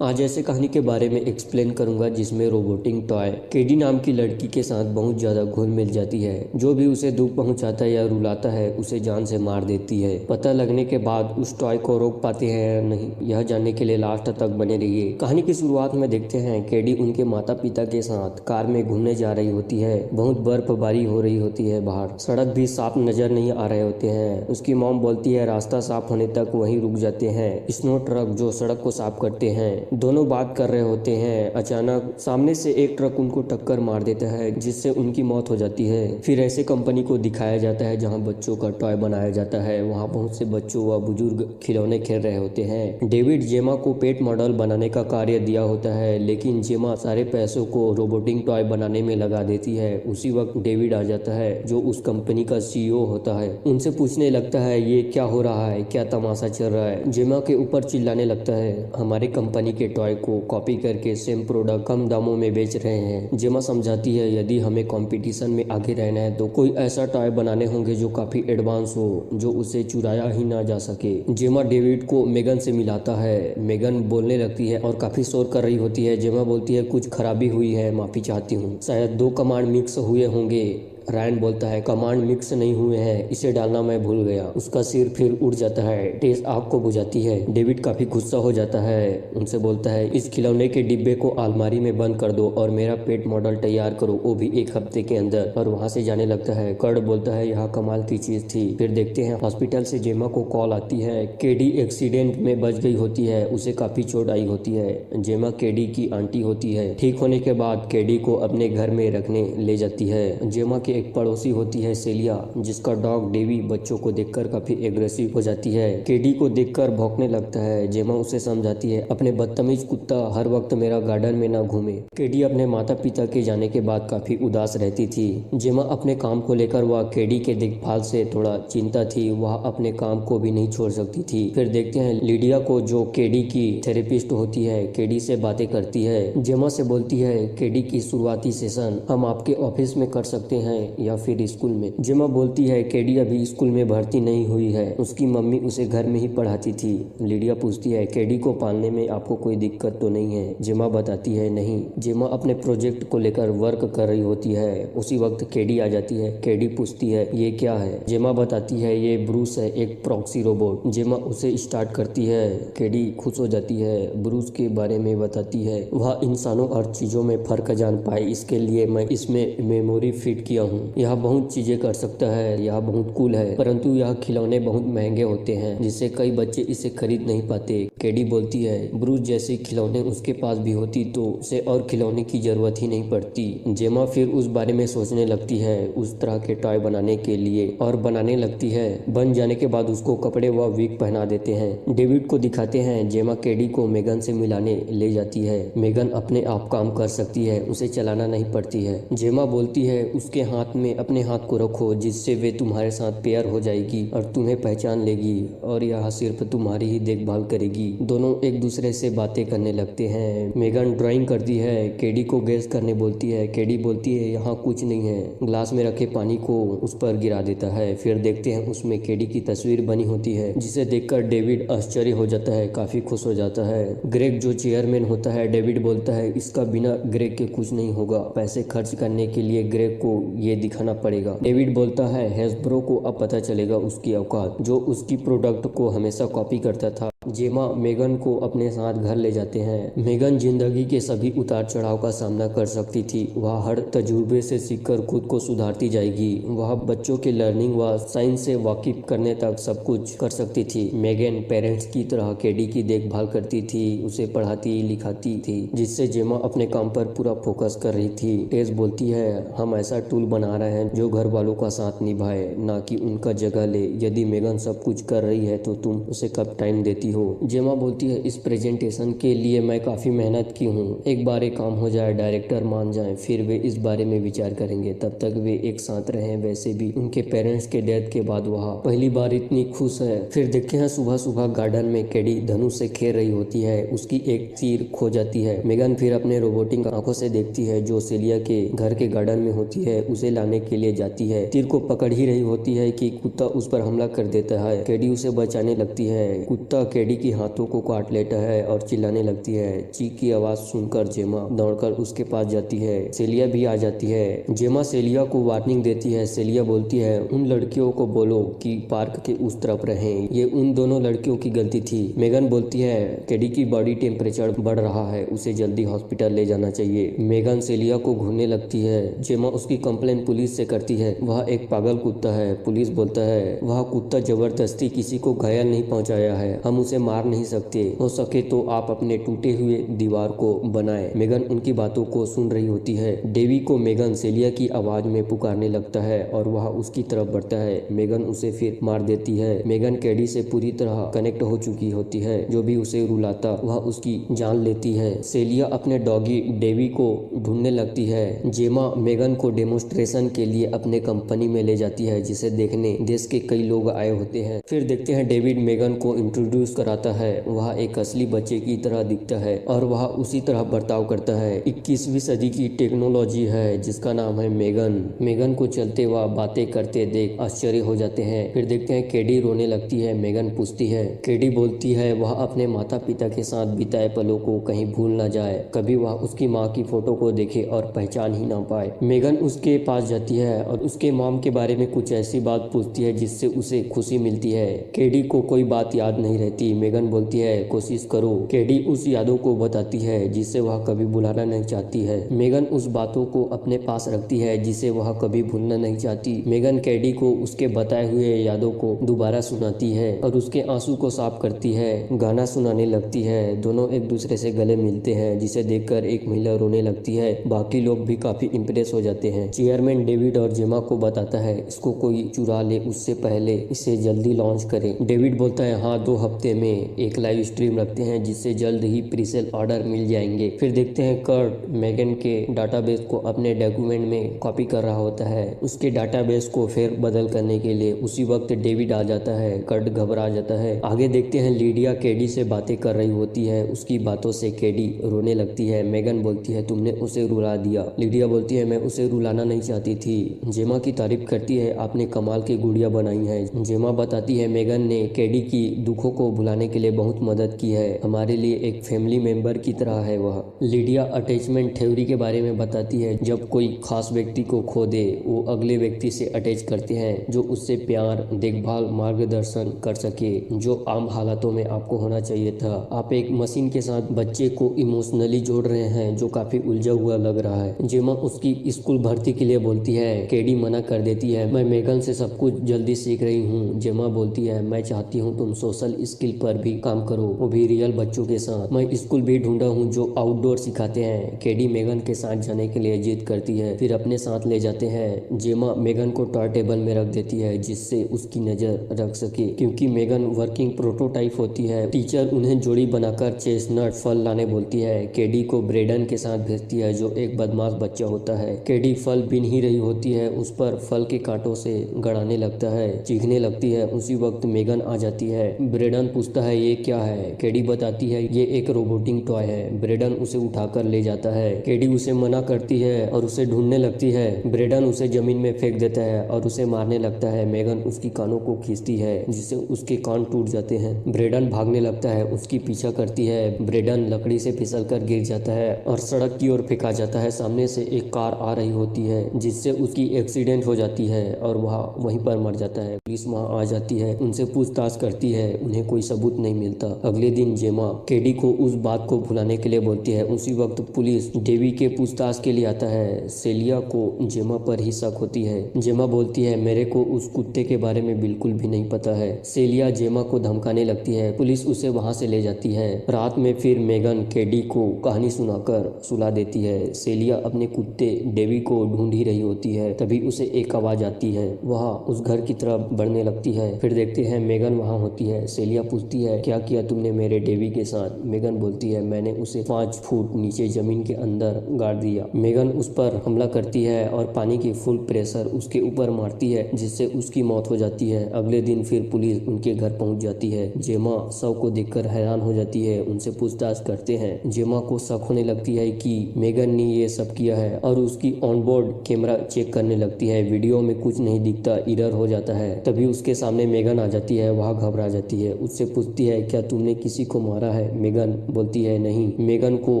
आज ऐसे कहानी के बारे में एक्सप्लेन करूंगा जिसमें रोबोटिक टॉय केडी नाम की लड़की के साथ बहुत ज़्यादा घुल मिल जाती है। जो भी उसे दुख पहुंचाता है या रुलाता है उसे जान से मार देती है। पता लगने के बाद उस टॉय को रोक पाते हैं या नहीं, यह जानने के लिए लास्ट तक बने रहिए। कहानी की शुरुआत में देखते हैं केडी उनके माता पिता के साथ कार में घूमने जा रही होती है। बहुत बर्फबारी हो रही होती है, बाहर सड़क भी साफ नजर नहीं आ रहे होते हैं। उसकी मॉम बोलती है रास्ता साफ होने तक वहीं रुक जाते हैं। स्नो ट्रक जो सड़क को साफ करते हैं दोनों बात कर रहे होते हैं। अचानक सामने से एक ट्रक उनको टक्कर मार देता है जिससे उनकी मौत हो जाती है। फिर ऐसे कंपनी को दिखाया जाता है जहां बच्चों का टॉय बनाया जाता है। वहां बहुत से बच्चों व बुजुर्ग खिलौने खेल रहे होते हैं। डेविड जेमा को पेट मॉडल बनाने का कार्य दिया होता है, लेकिन जेमा सारे पैसों को रोबोटिक टॉय बनाने में लगा देती है। उसी वक्त डेविड आ जाता है जो उस कंपनी का सीईओ होता है। उनसे पूछने लगता है ये क्या हो रहा है, क्या तमाशा चल रहा है। जेमा के ऊपर चिल्लाने लगता है हमारे कंपनी के टॉय को कॉपी करके सेम प्रोडक्ट कम दामों में बेच रहे हैं। जेमा समझाती है यदि हमें कंपटीशन में आगे रहना है तो कोई ऐसा टॉय बनाने होंगे जो काफी एडवांस हो, जो उसे चुराया ही ना जा सके। जेमा डेविड को मेगन से मिलाता है। मेगन बोलने लगती है और काफी शोर कर रही होती है। जेमा बोलती है कुछ खराबी हुई है, माफी चाहती हूँ, शायद 2 कमांड मिक्स हुए होंगे। रैंड बोलता है कमांड मिक्स नहीं हुए हैं, इसे डालना मैं भूल गया। उसका सिर फिर उड़ जाता है। टेस आग को बुझाती है। डेविड काफी गुस्सा हो जाता है। उनसे बोलता है इस खिलौने के डिब्बे को अलमारी में बंद कर दो और मेरा पेट मॉडल तैयार करो, वो भी 1 हफ्ते के अंदर। और वहां से जाने लगता है। कर्ड बोलता है यहाँ कमाल की चीज थी। फिर देखते हैं हॉस्पिटल से जेमा को कॉल आती है। केडी एक्सीडेंट में बच गई होती है, उसे काफी चोट आई होती है। जेमा केडी की आंटी होती है। ठीक होने के बाद केडी को अपने घर में रखने ले जाती है। जेमा के एक पड़ोसी होती है सेलिया, जिसका डॉग डेवी बच्चों को देखकर काफी एग्रेसिव हो जाती है। केडी को देखकर भौंकने लगता है। जेमा उसे समझाती है अपने बदतमीज कुत्ता हर वक्त मेरा गार्डन में ना घूमे। केडी अपने माता पिता के जाने के बाद काफी उदास रहती थी। जेमा अपने काम को लेकर वह केडी के देखभाल से थोड़ा चिंता थी। वह अपने काम को भी नहीं छोड़ सकती थी। फिर देखते हैं लिडिया को जो केडी की थेरेपिस्ट होती है, केडी से बातें करती है। जेमा से बोलती है केडी की शुरुआती सेशन हम आपके ऑफिस में कर सकते हैं या फिर स्कूल में। जेमा बोलती है केडी अभी स्कूल में भर्ती नहीं हुई है, उसकी मम्मी उसे घर में ही पढ़ाती थी। लिडिया पूछती है केडी को पालने में आपको कोई दिक्कत तो नहीं है। जेमा बताती है नहीं। जेमा अपने प्रोजेक्ट को लेकर वर्क कर रही होती है। उसी वक्त केडी आ जाती है। केडी पूछती है ये क्या है। जेमा बताती है ये ब्रूस है, एक प्रॉक्सी रोबोट। जेमा उसे स्टार्ट करती है। केडी खुश हो जाती है। ब्रूस के बारे में बताती है वह इंसानों और चीजों में फर्क जान पाए, इसके लिए मैं इसमें मेमोरी फिट किया हूँ। यह बहुत चीजें कर सकता है, यह बहुत कूल है, परंतु यह खिलौने बहुत महंगे होते हैं जिससे कई बच्चे इसे खरीद नहीं पाते। केडी बोलती है ब्रूस जैसे खिलौने उसके पास भी होती तो उसे और खिलौने की जरूरत ही नहीं पड़ती। जेमा फिर उस बारे में सोचने लगती है, उस तरह के टॉय बनाने के लिए, और बनाने लगती है। बन जाने के बाद उसको कपड़े व विग पहना देते हैं। डेविड को दिखाते हैं। जेमा केडी को मेगन से मिलाने ले जाती है। मेगन अपने आप काम कर सकती है, उसे चलाना नहीं पड़ती है। जेमा बोलती है उसके हाथ में अपने हाथ को रखो जिससे वे तुम्हारे साथ पेयर हो जाएगी और तुम्हें पहचान लेगी और यह सिर्फ तुम्हारी ही देखभाल करेगी। दोनों एक दूसरे से बातें करने लगते हैं। मेगन ड्राइंग करती है। केडी को गेस करने बोलती है। केडी बोलती है यहाँ कुछ नहीं है। ग्लास में रखे पानी को उस पर गिरा देता है। फिर देखते हैं उसमें केडी की तस्वीर बनी होती है, जिसे देखकर डेविड आश्चर्य हो जाता है, काफी खुश हो जाता है। ग्रेग जो चेयरमैन होता है, डेविड बोलता है इसका बिना ग्रेग के कुछ नहीं होगा, पैसे खर्च करने के लिए ग्रेग को ये दिखाना पड़ेगा। डेविड बोलता है हैस्ब्रो को अब पता चलेगा उसकी औकात, जो उसकी प्रोडक्ट को हमेशा कॉपी करता था। जेमा मेगन को अपने साथ घर ले जाते हैं। मेगन जिंदगी के सभी उतार चढ़ाव का सामना कर सकती थी। वह हर तजुर्बे से सीखकर खुद को सुधारती जाएगी। वह बच्चों के लर्निंग व साइंस से वाकिफ करने तक सब कुछ कर सकती थी। मेगन पेरेंट्स की तरह केडी की देखभाल करती थी, उसे पढ़ाती लिखाती थी, जिससे जेमा अपने काम पर पूरा फोकस कर रही थी। टेस बोलती है हम ऐसा टूल बना रहे हैं जो घर वालों का साथ निभाए, ना कि उनका जगह ले। यदि मेगन सब कुछ कर रही है तो तुम उसे कब टाइम देती हो। जेमा बोलती है इस प्रेजेंटेशन के लिए मैं काफी मेहनत की हूँ, एक बार एक काम हो जाए, डायरेक्टर मान जाए, फिर वे इस बारे में विचार करेंगे, तब तक वे एक साथ रहें। वैसे भी उनके पेरेंट्स के डेथ के बाद वह पहली बार इतनी खुश है। फिर देखते हैं सुबह सुबह गार्डन में केडी धनुष से खेल रही होती है। उसकी एक तीर खो जाती है। मेगन फिर अपने रोबोटिक आंखों से देखती है जो सेलिया के घर के गार्डन में होती है, उसे लाने के लिए जाती है। तीर को पकड़ ही रही होती है कि कुत्ता उस पर हमला कर देता है। केडी उसे बचाने लगती है। कुत्ता केडी के हाथों को काट लेता है और चिल्लाने लगती है। चीख की आवाज सुनकर जेमा दौड़कर उसके पास जाती है। सेलिया भी आ जाती है। जेमा सेलिया को वार्निंग देती है। सेलिया बोलती है, उन लड़कियों को बोलो कि पार्क के उस तरफ रहें, ये उन दोनों लड़कियों की गलती थी। मेगन बोलती है, केडी की बॉडी टेम्परेचर बढ़ रहा है, उसे जल्दी हॉस्पिटल ले जाना चाहिए। मेगन सेलिया को घूरने लगती है। जेमा उसकी कंप्लेन पुलिस से करती है। वह एक पागल कुत्ता है। पुलिस बोलता है, वह कुत्ता जबरदस्ती किसी को घायल नहीं पहुंचाया है, हम उसे मार नहीं सकते। हो सके तो आप अपने टूटे हुए दीवार को बनाए। मेगन उनकी बातों को सुन रही होती है। डेवी को मेगन सेलिया की आवाज में पुकारने लगता है और वह उसकी तरफ बढ़ता है। मेगन उसे फिर मार देती है। मेगन केडी से पूरी तरह कनेक्ट हो चुकी होती है। जो भी उसे रुलाता वह उसकी जान लेती है। सेलिया अपने डॉगी डेवी को ढूंढने लगती है। जेमा मेगन को डेमोन्स्ट्रेशन के लिए अपने कंपनी में ले जाती है, जिसे देखने देश के कई लोग आए होते हैं। फिर देखते हैं डेविड मेगन को इंट्रोड्यूस कराता है। वह एक असली बच्चे की तरह दिखता है और वह उसी तरह बर्ताव करता है। 21वीं सदी की टेक्नोलॉजी है जिसका नाम है मेगन। मेगन को चलते व बातें करते देख आश्चर्य हो जाते हैं। फिर देखते हैं केडी रोने लगती है। मेगन पूछती है, केडी बोलती है वह अपने माता पिता के साथ बिताए पलों को कहीं भूल ना जाए, कभी वह उसकी माँ की फोटो को देखे और पहचान ही ना पाए। मेगन उसके पास जाती है और उसके मॉम के बारे में कुछ ऐसी बात पूछती है जिससे उसे खुशी मिलती है। केडी को कोई बात याद नहीं रहती। मेगन बोलती है, कोशिश करो। केडी उस यादों को बताती है जिसे वह कभी भुलाना नहीं चाहती है। मेगन उस बातों को अपने पास रखती है जिसे वह कभी भूलना नहीं चाहती। मेगन केडी को उसके बताए हुए यादों को दोबारा सुनाती है और उसके आंसू को साफ करती है। गाना सुनाने लगती है। दोनों एक दूसरे से गले मिलते हैं, जिसे देखकर एक महिला रोने लगती है। बाकी लोग भी काफी इम्प्रेस हो जाते हैं। चेयरमैन डेविड और जेमा को बताता है, इसको कोई चुरा ले उससे पहले इसे जल्दी लॉन्च करें। डेविड बोलता है, हाँ 2 हफ्ते में एक लाइव स्ट्रीम रखते हैं जिससे जल्द ही प्रीसेल ऑर्डर मिल जाएंगे। फिर देखते हैं कर्ट मेगन के डाटाबेस को अपने डॉक्यूमेंट में कॉपी कर रहा होता है। उसके डाटाबेस को फेर बदल करने के लिए उसी वक्त डेविड आ जाता है। कर्ट घबरा जाता है। आगे देखते हैं लीडिया केडी से बातें कर रही होती है। उसकी बातों से केडी रोने लगती है। मेगन बोलती है, तुमने उसे रुला दिया। लीडिया बोलती है, मैं उसे रुलाना नहीं चाहती थी। जेमा की तारीफ करती है, आपने कमाल की गुड़िया बनाई है। जेमा बताती है, मेगन ने केडी की दुखों को भुलाने के लिए बहुत मदद की है, हमारे लिए एक फैमिली मेंबर की तरह है वह। लीडिया अटैचमेंट थ्योरी के बारे में बताती है, जब कोई खास व्यक्ति को खो दे वो अगले व्यक्ति से अटैच करते हैं जो उससे प्यार, देखभाल, मार्गदर्शन कर सके, जो आम हालातों में आपको होना चाहिए था। आप एक मशीन के साथ बच्चे को इमोशनली जोड़ रहे हैं जो काफी उलझा हुआ लग रहा है। जेमा उसकी स्कूल भर्ती के लिए बोलती है। केडी मना कर देती है, मैं मेगन से सब कुछ जल्दी सीख रही हूँ। जेमा बोलती है, मैं चाहती हूँ तुम सोशल स्किल पर भी काम करो, वो भी रियल बच्चों के साथ। मैं स्कूल भी ढूंढा हूँ जो आउटडोर सिखाते हैं। केडी मेगन के साथ जाने के लिए जिद करती है, फिर अपने साथ ले जाते हैं। जेमा मेगन को टॉय टेबल में रख देती है जिससे उसकी नजर रख सके, क्योंकि मेगन वर्किंग प्रोटोटाइप होती है। टीचर उन्हें जोड़ी बनाकर चेस्टनट फल लाने बोलती है। केडी को ब्रेडन के साथ भेजती है जो एक बदमाश बच्चा होता है। केडी फल बीन ही रही होती है, उस पर फल के कांटों से गड़ाने लगता है, चीखने लगती है। उसी वक्त मेगन आ जाती है। ब्रेडन पूछता है, ये क्या है? केडी बताती है, ये एक रोबोटिक टॉय है। ब्रेडन उसे उठाकर ले जाता है। केडी उसे मना करती है और उसे ढूंढने लगती है। ब्रेडन उसे जमीन में फेंक देता है और उसे मारने लगता है। मेगन उसकी कानों को खींचती है जिससे उसके कान टूट जाते हैं। ब्रेडन भागने लगता है, उसकी पीछा करती है। ब्रेडन लकड़ी से फिसलकर गिर जाता है और सड़क की ओर फेंका जाता है। सामने से एक कार आ रही होती है जिससे उसकी एक्सीडेंट हो जाती है और वह वहीं पर मर जाता है। पुलिस वहां आ जाती है, उनसे पूछताछ करती है, उन्हें कोई सबूत नहीं मिलता। अगले दिन जेमा केडी को उस बात को भुलाने के लिए बोलती है। उसी वक्त पुलिस डेवी के पूछताछ के लिए आता है। सेलिया को जेमा पर ही शक होती है। जेमा बोलती है, मेरे को उस कुत्ते के बारे में बिल्कुल भी नहीं पता है। सेलिया जेमा को धमकाने लगती है। पुलिस उसे वहां से ले जाती है। रात में फिर मेगन केडी को कहानी सुनाकर सुला देती है। सेलिया अपने कुत्ते डेवी को ढूंढ ही रही होती है, तभी उसे एक आवाज आती है। वह उस घर की तरफ बढ़ने लगती है। फिर देखते हैं मेगन वहां होती है। सेलिया पूछती है, क्या किया तुमने मेरे डेवी के साथ? मेगन बोलती है, मैंने उसे 5 फुट नीचे जमीन के अंदर गाड़ दिया। मेगन उस पर हमला करती है और पानी की फुल प्रेशर उसके ऊपर मारती है जिससे उसकी मौत हो जाती है। अगले दिन फिर पुलिस उनके घर पहुंच जाती है। जेमा शव को देखकर हैरान हो जाती है। उनसे पूछताछ करते हैं। जेमा को शक होने लगती है कि मेगन ने ये सब किया है और उसकी ऑनबोर्ड कैमरा चेक करने लगती है। वीडियो में कुछ नहीं दिखता, एरर हो जाता है। तभी उसके सामने मेगन आ जाती है। वह घबरा जाती है, उससे पूछती है क्या तुमने किसी को मारा है। मेगन बोलती है नहीं। मेगन को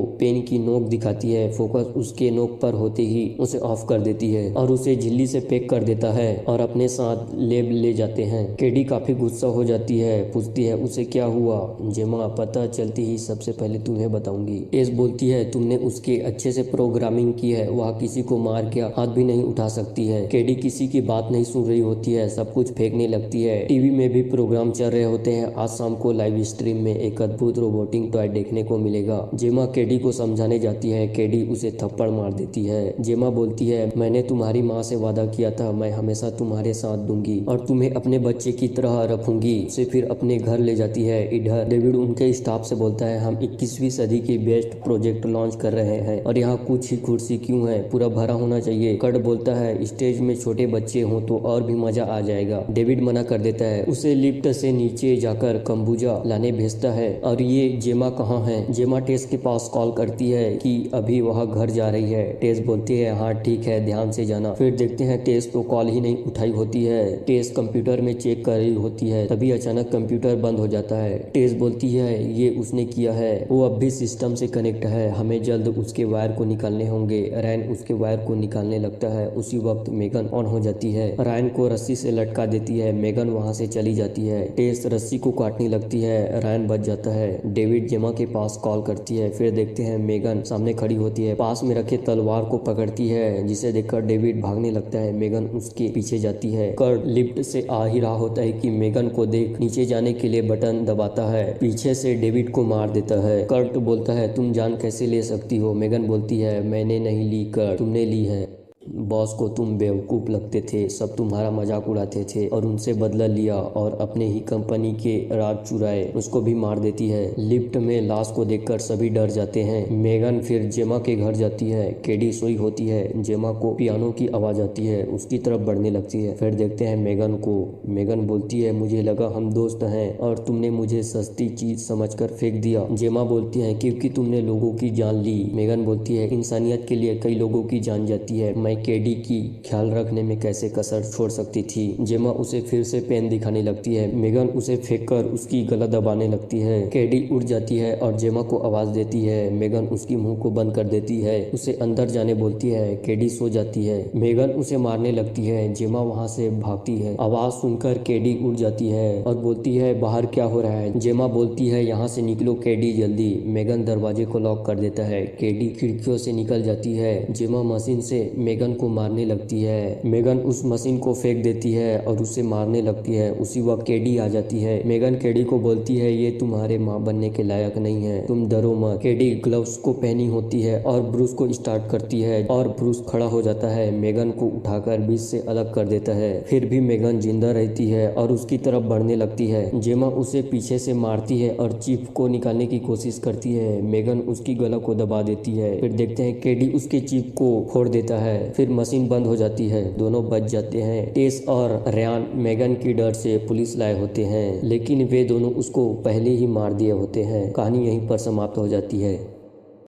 पेन की नोक दिखाती है। फोकस उसके नोक पर होते ही उसे ऑफ कर देती है और उसे झिल्ली से पैक कर देता है और अपने साथ लैब ले जाते हैं। केडी काफी गुस्सा हो जाती है, पूछती है उसे क्या हुआ। जेमा पता चलती ही सबसे पहले तुम्हें बताऊंगी। टेस बोलती है तुमने उसके अच्छे से प्रोग्रामिंग की है, वह किसी को मार के हाथ भी नहीं उठा सकती है। केडी किसी की बात नहीं सुन रही होती है, सब कुछ फेंकने लगती है। टीवी में भी प्रोग्राम चल रहे होते हैं। आज शाम को लाइव स्ट्रीम में एक अद्भुत रोबोटिक टॉय देखने को मिलेगा। जेमा केडी को समझाने जाती है। केडी उसे थप्पड़ मार देती है। जेमा बोलती है मैंने तुम्हारी माँ से वादा किया था, मैं हमेशा तुम्हारे साथ दूंगी और तुम्हें अपने बच्चे की तरह रखूंगी। उसे फिर अपने घर ले जाती है। इधर डेविड उनके स्टाफ से बोलता है हम 21वीं सदी की बेस्ट प्रोजेक्ट लॉन्च कर रहे हैं और यहाँ कुछ ही कुर्सी क्यों है, पूरा भरा होना चाहिए। कर्ट बोलता है स्टेज में छोटे बच्चे हों तो और भी मजा आ जाएगा। डेविड मना कर देता है। उसे लिफ्ट से नीचे जाकर कंबुजा लाने भेजता है। और ये जेमा कहाँ है। जेमा टेस के पास कॉल करती है कि अभी वह घर जा रही है। टेस बोलती है हाँ ठीक है, ध्यान से जाना। फिर देखते हैं टेस तो कॉल ही नहीं उठाई होती है। टेस कंप्यूटर में चेक कर रही होती है, तभी अचानक कंप्यूटर बंद हो जाता है। टेस बोलती है ये उसने किया है, वो अब भी सिस्टम से कनेक्ट है, हमें जल्द उसके वायर को निकालने होंगे। रैन उसके वायर को निकालने लगता है। उसी वक्त मेगन ऑन हो जाती है। रैन को रस्सी से लटका देती है। मेगन वहां से चली जाती है। टेस रस्सी को काटने लगती है। रैन बच जाता है। डेविड जेमा के पास कॉल करती है। फिर देखते हैं मेगन सामने खड़ी होती है, पास में रखे तलवार को पकड़ती है, जिसे देखकर डेविड भागने लगता है। मेगन उसके पीछे जाती है। कर्ट लिफ्ट से आ ही रहा होता है कि मेगन को देख नीचे जाने के लिए बटन दबाता है। पीछे से डेविड को मार देता है। कर्ट बोलता है तुम जान कैसे ले सकती हो। मेगन बोलती है मैंने नहीं ली कर्ट, तुमने ली है। बॉस को तुम बेवकूफ लगते थे, सब तुम्हारा मजाक उड़ाते थे और उनसे बदला लिया और अपने ही कंपनी के राज चुराए। उसको भी मार देती है। लिफ्ट में लाश को देखकर सभी डर जाते हैं। मेगन फिर जेमा के घर जाती है। केडी सोई होती है। जेमा को पियानो की आवाज आती है, उसकी तरफ बढ़ने लगती है। फिर देखते हैं मेगन को। मेगन बोलती है मुझे लगा हम दोस्त हैं और तुमने मुझे सस्ती चीज समझकर फेंक दिया। जेमा बोलती है क्योंकि तुमने लोगों की जान ली। मेगन बोलती है इंसानियत के लिए कई लोगों की जान जाती है, मैं केडी की ख्याल रखने में कैसे कसर छोड़ सकती थी। जेमा उसे फिर से पेन दिखाने लगती है। मेगन उसे फेंककर उसकी गला दबाने लगती है। केडी उठ जाती है और जेमा को आवाज देती है। मेगन उसकी मुंह को बंद कर देती है, उसे अंदर जाने बोलती है। केडी सो जाती है। मेगन उसे मारने लगती है। जेमा वहां से भागती है। आवाज सुनकर केडी उठ जाती है और बोलती है बाहर क्या हो रहा है। जेमा बोलती है यहाँ से निकलो केडी जल्दी। मेगन दरवाजे को लॉक कर देता है। केडी खिड़कियों से निकल जाती है। जेमा मशीन से मेगन को मारने लगती है। मेगन उस मशीन को फेंक देती है और उसे मारने लगती है। उसी वक्त केडी आ जाती है। मेगन केडी को बोलती है ये तुम्हारे माँ बनने के लायक नहीं है, तुम डरो मत। केडी ग्लव्स को पहनी होती है और ब्रूस को स्टार्ट करती है और ब्रूस खड़ा हो जाता है। मेगन को उठाकर बीच से अलग कर देता है। फिर भी मेगन जिंदा रहती है और उसकी तरफ बढ़ने लगती है। जेमा उसे पीछे से मारती है और चिप को निकालने की कोशिश करती है। मेगन उसकी गला को दबा देती है। फिर देखते हैं केडी उसके चिप को फोड़ देता है। फिर मशीन बंद हो जाती है। दोनों बच जाते हैं। टेस और रयान मेगन की डर से पुलिस लाए होते हैं, लेकिन वे दोनों उसको पहले ही मार दिए होते हैं। कहानी यहीं पर समाप्त हो जाती है।